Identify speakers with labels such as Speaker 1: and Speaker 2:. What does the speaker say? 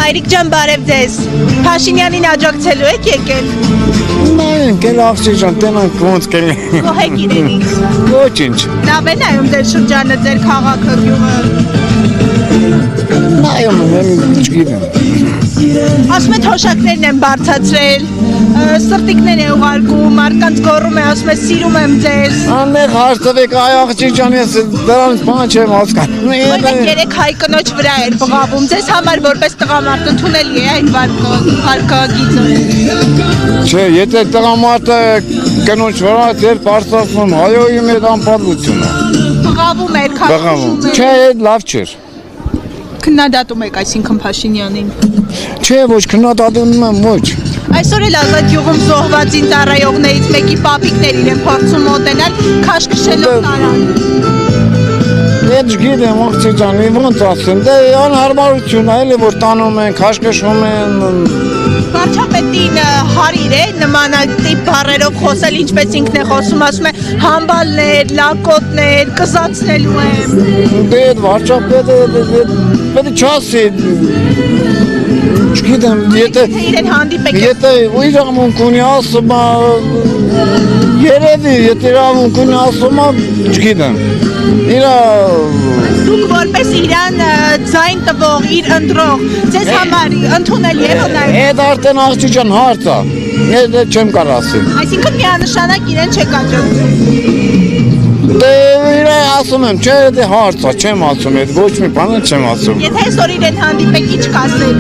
Speaker 1: Հայրիկ ջան, բարև ձեզ։ Փաշինյանին աջակցելու եք եկել։
Speaker 2: Նայեն, կել աղջիջան, տենանք ոնց կել
Speaker 1: Գոհեք իրենից։
Speaker 2: Ոչինչ
Speaker 1: Լավ է նայում ձեր շրջանը, ձեր քաղաքը, գյուղը։
Speaker 2: Նայում եմ, չգիտեմ
Speaker 1: Ասում է թոշակներն են բարձացրել, սրտիկներ է ուղարկում, մարդկանց գոռում է, ասում է սիրում եմ ձեզ։
Speaker 2: Անեղ հարցվեք այ աղջիջան, ես դրանց բան չեմ հասկանում
Speaker 1: Օրինակ երեք հայ կնոջ վրա էր բղավում, ձեզ համար որպես տղամարդ ընդունելի է այդ վարկագիծը։
Speaker 2: Չէ, եթե տղամարդը կնոջ վրա ձեր բարձրացնում, հայոյում է անպատվությունը
Speaker 1: Բղավում էր, քաշում էր։
Speaker 2: Չէ, լավ չէր
Speaker 1: Քննադատում եք այսինքն Փաշինյանին։
Speaker 2: Չէ, ոչ, քննադատում եմ, ոչ
Speaker 1: Այսօր էլ ազատ գյուղում զոհվածին ծառայողներից մեկի պապիկներ իրեն փորձում մոտենալ, քաշքշելով տարան։
Speaker 2: Ես գիտեմ, աղջիջան, ոնց ասեմ, դե անհարմարություն է, էլի որ տանում են, քաշքշում են
Speaker 1: Վարչապետին հարիր է նմանատիպ բառերով խոսել, ինչպես ինքն է խոսում, ասում է համբալներ, լակոտներ, կզացնելու եմ։
Speaker 2: Դե վարչապետը պետք չասի Չգիտեմ, եթե
Speaker 1: իրեն հանդիպեք
Speaker 2: Եթե իրավունք ունի ասում է Երևի, եթե իրավունք ունի ասում է, չգիտեմ
Speaker 1: Դուք որպես իրան ձայն տվող, իր ընտրող, ձեզ համար ընդունելի է նայ։
Speaker 2: Այդ արդեն աղջիջան հարց է, ես չեմ կարող ասել
Speaker 1: Այսինքն միանշանակ իրեն չեք աջակցում։
Speaker 2: Դե իրեն ասում եմ, չէ, դե հարց է, չեմ ասում, ոչ մի բան չեմ ասում
Speaker 1: Եթե այսօր իրեն հանդիպեք, ինչ կասեք։